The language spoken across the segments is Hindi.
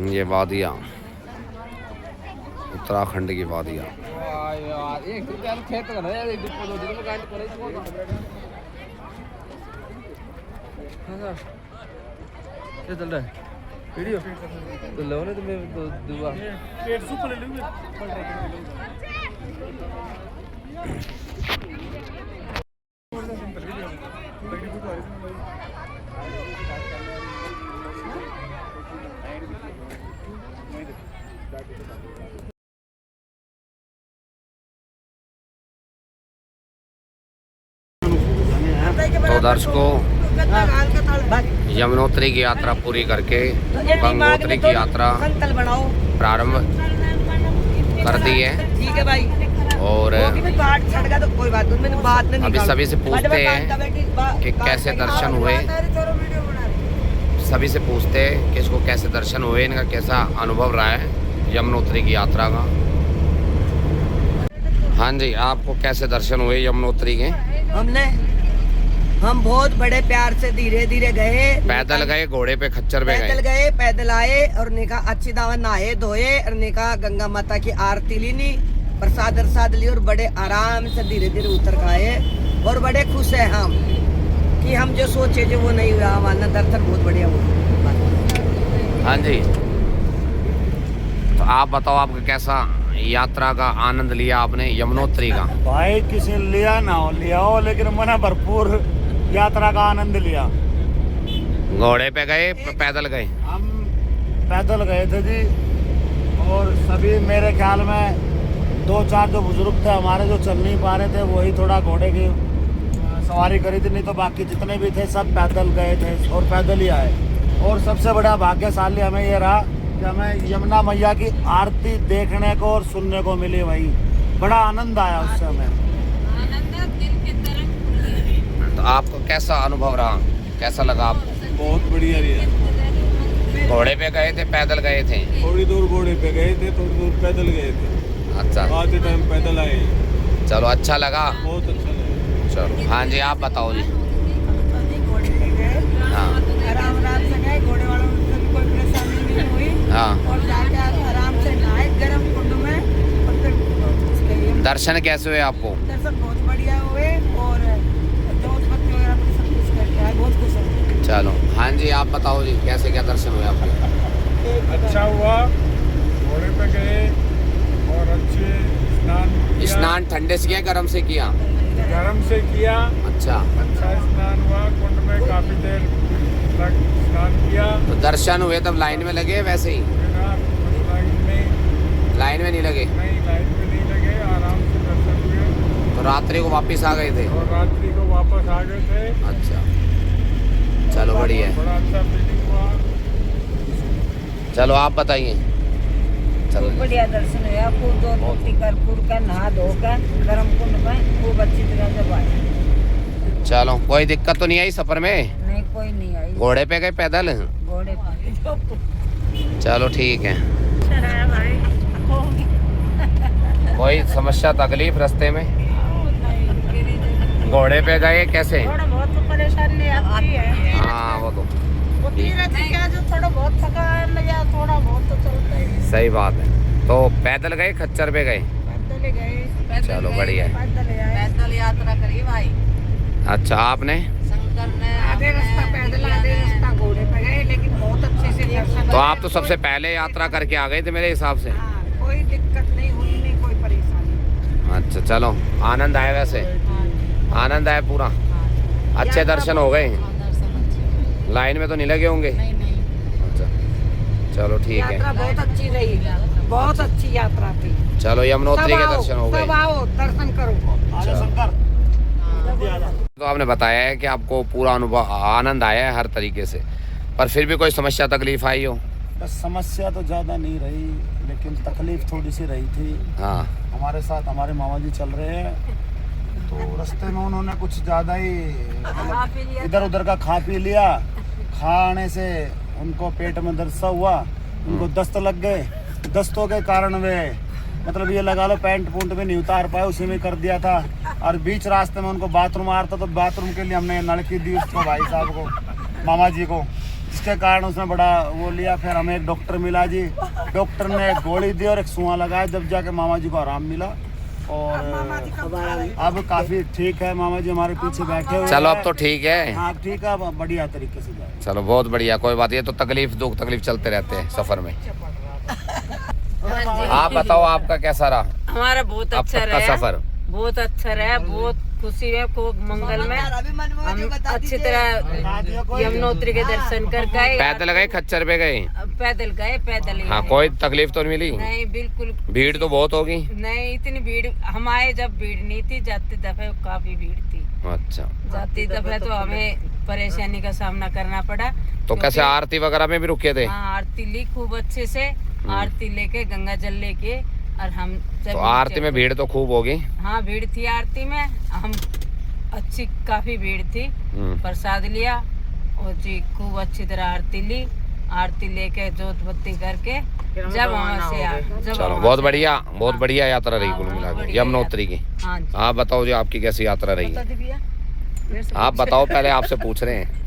ये वादियाँ, उत्तराखंड की वादियाँ। चल रहा है वीडियो तो लो ना तुम्हें तो दुआ पेट सूप ले लूंगी। तो दर्शकों, यमुनोत्री की यात्रा पूरी करके गंगोत्री की यात्रा प्रारंभ कर दी है। ठीक है भाई। और तो कोई बात नहीं, अभी सभी से पूछते हैं कि कैसे दर्शन हुए। सभी से पूछते हैं कि इसको कैसे दर्शन हुए, इनका कैसा अनुभव रहा है यमुनोत्री की यात्रा का। हाँ जी, आपको कैसे दर्शन हुए यमुनोत्री के? हम बहुत बड़े प्यार से धीरे धीरे गए। पैदल गए, घोड़े पे, खच्चर पे गए, पैदल आए और निका अच्छी दावा नहाए धोए और निका गंगा माता की आरती ली, प्रसाद ली और बड़े आराम से धीरे धीरे उतर गए और बड़े खुश है हम कि हम जो सोचे जो वो नहीं हुआ। हमारा दर्शन बहुत बढ़िया हुआ। हाँ जी, तो आप बताओ, आपका कैसा यात्रा का आनंद लिया आपने यमुनोत्री का? भाई किसी लिया ना हो लेकिन मैंने भरपूर यात्रा का आनंद लिया। घोड़े पे गए, पैदल गए? हम पैदल गए थे जी, और सभी मेरे ख्याल में 2-4 जो बुजुर्ग थे हमारे जो चल नहीं पा रहे थे, वही थोड़ा घोड़े की सवारी करी थी, नहीं तो बाकी जितने भी थे सब पैदल गए थे और पैदल ही आए। और सबसे बड़ा भाग्यशाली हमें ये रहा कि हमें यमुना मैया की आरती देखने को और सुनने को मिली। भाई बड़ा आनंद आया उससे हमें। तो आपको कैसा अनुभव रहा, कैसा लगा आपको? बहुत बढ़िया रहा। घोड़े पे गए थे, पैदल गए थे? थोड़ी दूर घोड़े पे गए थे, थोड़ी दूर पैदल गए थे। अच्छा, आते टाइम पैदल आए। चलो अच्छा लगा। बहुत अच्छा लगा। चलो हाँ जी, आप बताओ जी। घोड़े पे गए, हाँ आराम से गए, घोड़े वालों से कोई परेशानी नहीं हुई। हाँ, और जाके आराम से नहाए गर्म कुंड में और फिर दर्शन कैसे हुए आपको? दर्शन बहुत बढ़िया हुए और जोतपत्ती वगैरह पर सब कुछ करके आए, बहुत खुश है। चलो हाँ जी, आप बताओ जी, कैसे क्या दर्शन हुए आपके? अच्छा हुआ, घोड़े पे गए और अच्छे स्नान ठंडे से किया, गर्म से किया? गरम से किया। अच्छा स्नान हुआ, कुंड में काफी देर तक स्नान किया। तो दर्शन हुए तब लाइन में लगे वैसे ही? लाइन में नहीं लगे? नहीं, लाइन में नहीं लगे, आराम से दर्शन हुए। तो रात्रि को वापस आ गए थे? और रात्रि को वापस आ गए थे। अच्छा, चलो बढ़िया है। बड़ा अच्छा फीलिंग हुआ। चलो आप बताइए। चलो बढ़िया दर्शन हुआ, खूब जोतपत्ती कर नहा धोकर गर्म कुंड में खूब अच्छी तरह से बाहर। चलो, कोई दिक्कत तो नहीं आई सफर में? नहीं, कोई नहीं आई। घोड़े पे गए, पैदल? घोड़े पर। चलो ठीक है। कोई समस्या तकलीफ रास्ते में? घोड़े पे गए कैसे? थोड़ा बहुत तो परेशानी आती है। हाँ वो तो जो थोड़ा बहुत थकान या थोड़ा बहुत तो चलता है। सही बात है। तो पैदल गए, खच्चर पे गए? पैदल गए। चलो बढ़िया है। पैदल यात्रा करी भाई। अच्छा, आपने? शंकर ने आधे रास्ता पैदल, आधे रास्ता घोड़े पे गए, लेकिन बहुत अच्छे से दर्शन। तो आप तो सबसे पहले यात्रा करके आ गए थे मेरे हिसाब से। कोई दिक्कत नहीं हुई, नहीं कोई परेशानी। अच्छा, चलो आनंद आया वैसे? आनंद आया पूरा? अच्छे दर्शन हो गए? लाइन में तो नहीं लगे होंगे? अच्छा, चलो ठीक है। यात्रा बहुत अच्छी रही, बहुत अच्छी यात्रा थी। चलो यमुनोत्री के दर्शन हो गए। सब आओ, दर्शन करो। तो आपने बताया है कि आपको पूरा अनुभव आनंद आया है हर तरीके से, पर फिर भी कोई समस्या तकलीफ आई हो? बस समस्या तो ज़्यादा नहीं रही, लेकिन तकलीफ थोड़ी सी रही थी। हाँ, हमारे साथ हमारे मामा जी चल रहे हैं, तो रास्ते में उन्होंने कुछ ज़्यादा ही इधर उधर का खा पी लिया। खाने से उनको पेट में दर्द सा हुआ, उनको दस्त लग गए। दस्तों के कारण वे मतलब ये लगा लो पैंट पूंट में नहीं उतार पाए, उसी में कर दिया था। और बीच रास्ते में उनको बाथरूम आ रहा था, तो बाथरूम के लिए हमने नलकी दी उसको, भाई साहब को, मामा जी को। जिसके कारण उसने बड़ा वो लिया। फिर हमें एक डॉक्टर मिला जी, डॉक्टर ने एक गोली दी और एक सुआ लगाया, जब जाके मामा जी को आराम मिला। और अब काफी ठीक है, मामा जी हमारे पीछे बैठे हुए। चलो अब तो ठीक है। हाँ ठीक है, अब बढ़िया तरीके से जाए। चलो बहुत बढ़िया, कोई बात, ये तो तकलीफ दुख तकलीफ चलते रहते हैं सफर में। आप बताओ आपका कैसा रहा हमारा? बहुत अब अच्छा तक का रहा, सफर? बहुत अच्छा रहा, बहुत खुशी है, खूब मंगल में। हम अच्छी तरह यमुनोत्री के दर्शन कर गए। पैदल गए खच्चर पे गए? पैदल गए, पैदल ही हाँ, गए। कोई तकलीफ तो नहीं मिली? नहीं, बिल्कुल। भीड़ तो बहुत होगी? नहीं, इतनी भीड़ हम आए जब भीड़ नहीं थी, जाते दफे काफी भीड़ थी। अच्छा, जाते दफे तो हमें परेशानी का सामना करना पड़ा। तो कैसे आरती वगैरह में भी रुके थे? हाँ, आरती ली खूब अच्छे से, आरती लेके गंगा जल लेके, और हम तो आरती में भीड़ तो खूब होगी? हाँ, भीड़ थी आरती में, हम अच्छी काफी भीड़ थी। प्रसाद लिया और जी खूब अच्छी तरह आरती ली, आरती लेके जोत बत्ती करके जब वहाँ से आ। चलो बहुत बढ़िया, बहुत बढ़िया यात्रा रही कुल मिला के यमुनोत्री की। हाँ जी। आप बताओ जी, आपकी कैसी यात्रा रही? आप बताओ, पहले आपसे पूछ रहे हैं।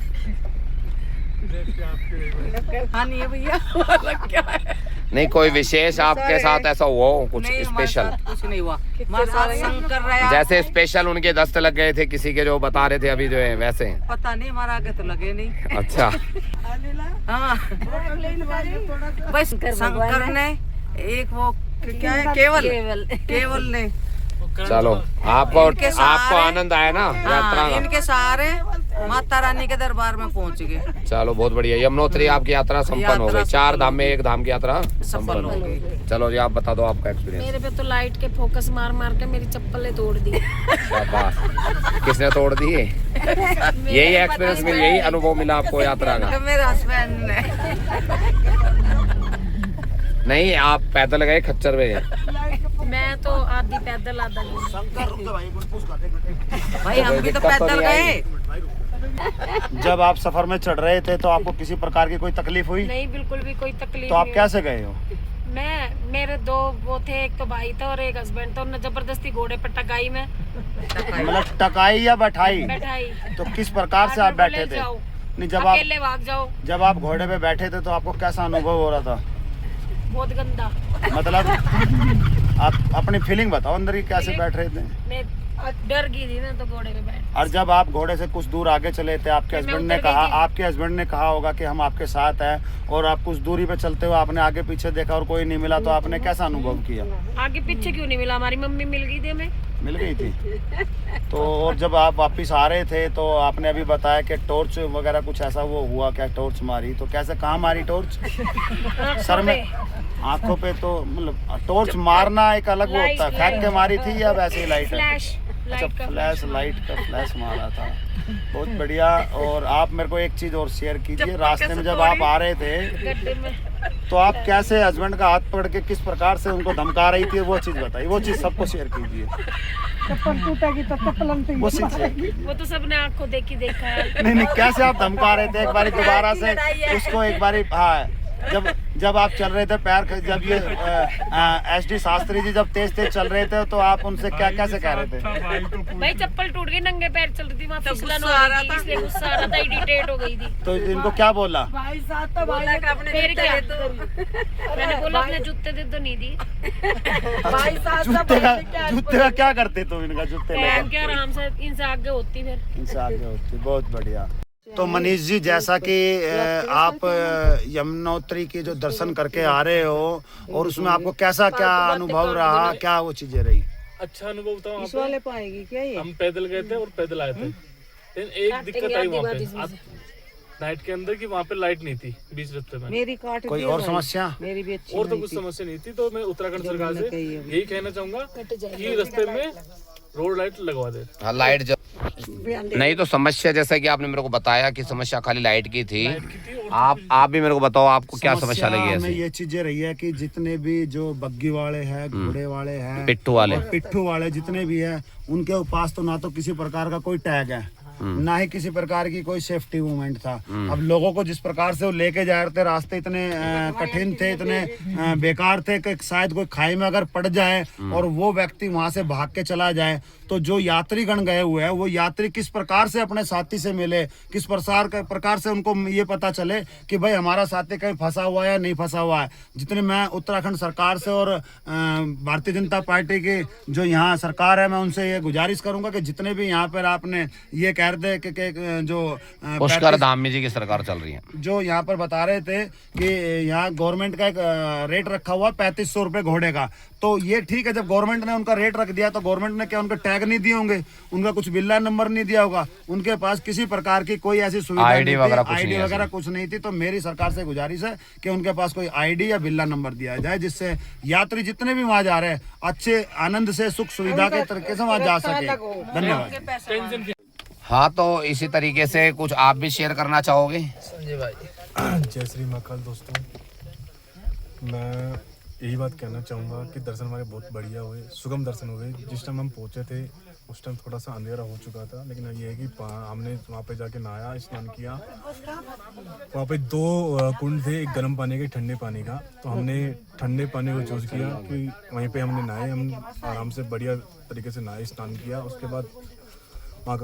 हाँ नहीं है भैया, क्या है? नहीं, कोई विशेष आपके साथ ऐसा हुआ हो, कुछ स्पेशल? कुछ नहीं हुआ, हमारे साथ शंकर रहा। जैसे स्पेशल उनके दस्त लग गए थे किसी के, जो बता रहे थे अभी जो है, वैसे? पता नहीं, हमारा आगे तो लगे नहीं। अच्छा। हाँ, बस शंकर ने एक वो क्या है, केवल ने। चलो आपको आनंद आया ना यात्रा का? इनके सहारे माता रानी के दरबार में पहुंच गए। चलो बहुत बढ़िया, यमुनोत्री आपकी यात्रा संपन्न हो गई। 4 धाम में 1 धाम की यात्रा सफल हो गई। चलो जी, आप बता दो आपका एक्सपीरियंस। मेरे पे तो लाइट के फोकस मार मार के मेरी चप्पलें तोड़ दी। शाबाश। किसने तोड़ दी? यही एक्सपीरियंस मिला, यही अनुभव मिला आपको यात्रा का? मेरे हस्बैंड ने। नहीं, आप पैदल गए खच्चर पे गए? मैं तो आधी पैदल आधा नहीं। भाई हम भी तो पैदल गए। जब आप सफर में चढ़ रहे थे तो आपको किसी प्रकार की कोई तकलीफ हुई? नहीं, बिल्कुल भी कोई तकलीफ तो आप नहीं कैसे गए हो? मेरे 2 वो थे, एक तो भाई था और एक हस्बैंड था। उन्होंने जबरदस्ती घोड़े पर टकाई में मतलब टकाई या बैठाई? बैठाई। तो किस प्रकार से आप बैठे थे? नहीं, अकेले भाग जाओ। जब आप घोड़े पे बैठे थे तो आपको कैसा अनुभव हो रहा था? बहुत गंदा। मतलब आप अपनी फीलिंग बताओ अंदर की, कैसे बैठ रहे थे? मैं डर गई थी ना, तो घोड़े पे बैठ। और जब आप घोड़े से कुछ दूर आगे चले थे, आपके हस्बैंड ने कहा होगा कि हम आपके साथ हैं, और आप कुछ दूरी पे चलते हुए आपने आगे पीछे देखा और कोई नहीं मिला, तो आपने कैसा अनुभव किया? आगे पीछे क्यों नहीं मिला? हमारी मम्मी मिल गई थी हमें। मिल गई थी? तो और जब आप वापिस आ रहे थे तो आपने अभी बताया कि टॉर्च वगैरह कुछ ऐसा वो हुआ क्या? टॉर्च मारी तो कैसे, कहाँ मारी टॉर्च? सर में, आंखों पे? तो मतलब टॉर्च मारना एक अलग वो होता है, फेंक के मारी थी या वैसे ही लाइट? अच्छा, फ्लैश लाइट का फ्लैश मारा था। बहुत बढ़िया। और आप मेरे को एक चीज और शेयर कीजिए, रास्ते में जब आप आ रहे थे तो आप कैसे हस्बैंड का हाथ पकड़ के किस प्रकार से उनको धमका रही थी, वो चीज बताइए, वो चीज सबको शेयर कीजिए। चप्पल टूटेगी तो चप्पल वो चीज शेयर कीजिए। वो तो सबने आंखों देखा है। नहीं, कैसे आप धमका रहे थे? एक बारी दोबारा से उसको एक बारी। हाँ, जब आप चल रहे थे पैर, जब ये SD शास्त्री जी जब तेज चल रहे थे तो आप उनसे क्या कैसे कह रहे थे? भाई चप्पल टूट गई, नंगे पैर चल रही थी, वहाँ फिसलन हो रही थी, इसलिए गुस्सा आ रहा था, इरिटेट हो गई थी। तो इनको क्या बोला? भाई साहब तो बोला कि अपने फिर जूते क्या? दे दो। मैंने बोला अपने जूते दे, तो नहीं दी। भाई साहब जूते का क्या करते तुम? इनका जूते पहन के आराम से इनसे आगे होती, फिर इनसे आगे होती। बहुत बढ़िया। तो मनीष जी, जैसा कि आप यमुनोत्री के जो दर्शन करके आ रहे हो, और उसमें आपको कैसा क्या अनुभव रहा, क्या वो चीजें रही? अच्छा अनुभव बताऊं इस वाले पाएगी क्या ये? हम पैदल गए थे और पैदल आए थे, लेकिन एक दिक्कत आई वहाँ पे नाइट के अंदर, कि वहाँ पे लाइट नहीं थी बीच रास्ते में। मेरी काट कोई और समस्या? मेरी भी अच्छी और तो कुछ समस्या नहीं थी। तो मैं उत्तराखंड सरकार से यही कहना चाहूंगा कि रास्ते में रोड लाइट लगवा दे। हाँ, लाइट जब नहीं तो समस्या, जैसा कि आपने मेरे को बताया कि समस्या खाली लाइट की थी, आप भी मेरे को बताओ आपको क्या समस्या लगी? हमें ये चीजें रही है कि जितने भी जो बग्गी वाले हैं, घोड़े वाले हैं, पिट्ठू वाले जितने भी हैं, उनके पास तो ना तो किसी प्रकार का कोई टैग है, ना ही किसी प्रकार की कोई सेफ्टी मूवमेंट था। अब लोगों को जिस प्रकार से वो लेके जा रहे थे, रास्ते इतने कठिन थे, इतने बेकार थे कि शायद कोई खाई में अगर पड़ जाए और वो व्यक्ति वहां से भाग के चला जाए तो जो यात्रीगण गए हुए हैं वो यात्री किस प्रकार से अपने साथी से मिले, किस प्रकार से उनको ये पता चले कि भाई हमारा साथी कहीं फंसा हुआ है या नहीं फंसा हुआ है। जितने मैं उत्तराखंड सरकार से और भारतीय जनता पार्टी की जो यहाँ सरकार है, मैं उनसे ये गुजारिश करूंगा कि जितने भी यहाँ पर आपने ये कह रहे थे कि जो पुष्कर धामी जी की सरकार चल रही है, जो यहाँ पर बता रहे थे कि यहाँ गवर्नमेंट का एक रेट रखा हुआ 3500 रुपये घोड़े का, तो ये ठीक है। जब गवर्नमेंट ने उनका रेट रख दिया तो गवर्नमेंट ने क्या उनके टैग नहीं दिए होंगे, उनका कुछ बिल्ला नंबर नहीं दिया होगा, उनके पास किसी प्रकार की कोई ऐसी सुविधा आईडी वगैरह कुछ नहीं थी। तो मेरी सरकार से गुजारिश है कि उनके पास कोई आईडी या बिल्ला नंबर दिया जाए, जिससे यात्री जितने भी वहाँ जा रहे हैं अच्छे आनंद से सुख सुविधा के तरीके से वहाँ जा सके। धन्यवाद। हाँ, तो इसी तरीके से कुछ आप भी शेयर करना चाहोगे? संजय भाई। जय श्री महाकाल दोस्तों, मैं यही बात कहना चाहूँगा कि दर्शन हमारे बहुत बढ़िया हुए, सुगम दर्शन हुए। जिस टाइम हम पहुँचे थे उस टाइम थोड़ा सा अंधेरा हो चुका था, लेकिन ये है कि हमने वहाँ पे जाके नहाया, स्नान किया। वहाँ पे 2 कुंड थे, एक गर्म पानी का, एक ठंडे पानी का। तो हमने ठंडे पानी को चूज़ किया कि वहीं पे हमने नहाए, हम आराम से बढ़िया तरीके से नहाए, स्नान किया। उसके बाद वहाँ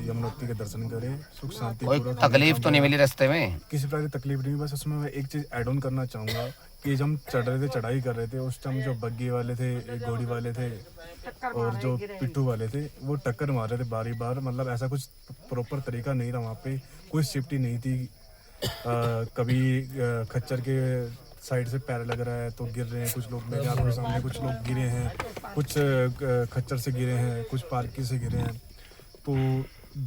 यमुनोत्री के दर्शन करे, सुख शांति। कोई तकलीफ तो नहीं मिली रास्ते में? किसी प्रकार की तकलीफ नहीं। बस उसमें मैं एक चीज़ ऐड ऑन करना चाहूँगा कि जब हम चढ़ रहे थे, चढ़ाई कर रहे थे, उस टाइम जो बग्गी वाले थे, एक घोड़ी वाले थे और जो पिट्ठू वाले थे, वो टक्कर मार रहे थे बारी बार। मतलब ऐसा कुछ प्रॉपर तरीका नहीं था, वहाँ पे कोई सेफ्टी नहीं थी। कभी खच्चर के साइड से पैर लग रहा है तो गिर रहे हैं कुछ लोग, मेरे आपके सामने कुछ लोग गिरे हैं, कुछ खच्चर से गिरे हैं, कुछ पार्की से गिरे हैं। तो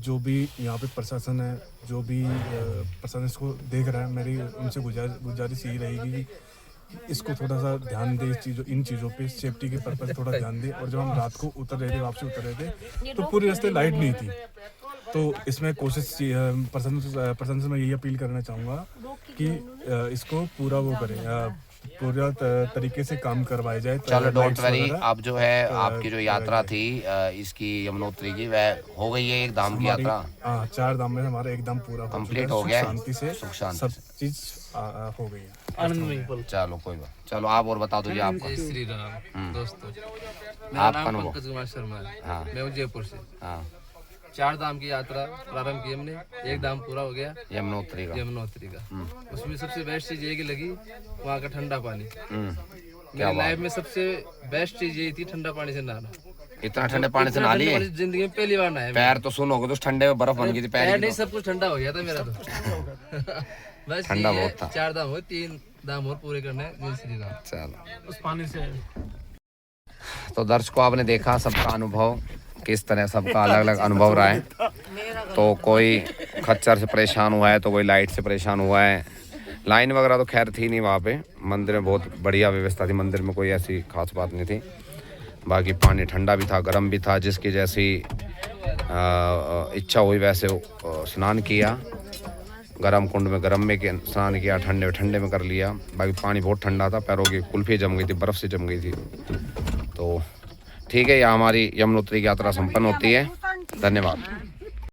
जो भी यहाँ पे प्रशासन है, जो भी प्रशासन इसको देख रहा है, मेरी उनसे गुजारिश यही रहेगी कि इसको थोड़ा सा ध्यान दे, इन चीज़ों पे सेफ्टी के पर्पज थोड़ा ध्यान दे। और जब हम रात को उतर रहे थे, वापसी उतर रहे थे, तो पूरे रास्ते लाइट नहीं थी। तो इसमें कोशिश प्रशासन से मैं यही अपील करना चाहूँगा कि इसको पूरा वो करें, पूरा तरीके से काम करवाया जाए। चलो डोंट वरी, अब जो है आपकी जो यात्रा थी इसकी यमुनोत्री की, वह हो गई है एक धाम की यात्रा। 4 धाम में हमारा एक धाम पूरा कंप्लीट हो गया, शांति से सुख शांति सब चीज हो गई है, आनंद। चलो कोई बात, चलो आप और बता दीजिए आपका। जय श्री राम दोस्तों, मेरा आपका नाम अनुभव? पंकज कुमार शर्मा है। हाँ। मैं हूँ जयपुर से। हाँ, 4 धाम की यात्रा प्रारंभ की हमने, एक धाम पूरा हो गया, यमुनोत्री का। यमुनोत्री का। उसमें सबसे बेस्ट चीज ये की लगी वहाँ का ठंडा पानी। क्या मेरी लाइफ में सबसे बेस्ट चीज यही थी, ठंडा पानी से नहाना। इतना ठंडे पानी से नहा लिए? जिंदगी में पहली बार नहाया। पैर तो सुन हो गए, तो ठंडे में बर्फ बन गई थी पैर की नहीं, तो। सब कुछ ठंडा हो गया था मेरा तो। बस ठंडा ये बहुत था। 4 धाम हो, 3 धाम और पूरे करने हैं। जय श्री राम। चलो, उस पानी से तो दर्शकों आपने देखा सबका अनुभव, किस तरह सबका अलग अलग अनुभव रहा है। तो कोई खच्चर से परेशान हुआ है, तो कोई लाइट से परेशान हुआ है। लाइन वगैरह तो खैर थी नहीं वहाँ पे, मंदिर में बहुत बढ़िया व्यवस्था थी, मंदिर में कोई ऐसी खास बात नहीं थी। बाकी पानी ठंडा भी था, गर्म भी था, जिसकी जैसी इच्छा हुई वैसे स्नान किया। गर्म कुंड में गर्म में स्नान किया, ठंडे में ठंडे में कर लिया। बाकी पानी बहुत ठंडा था, पैरों की कुल्फी जम गई थी, बर्फ़ से जम गई थी। तो ठीक है, यहाँ हमारी यमुनोत्री की यात्रा संपन्न होती है। धन्यवाद।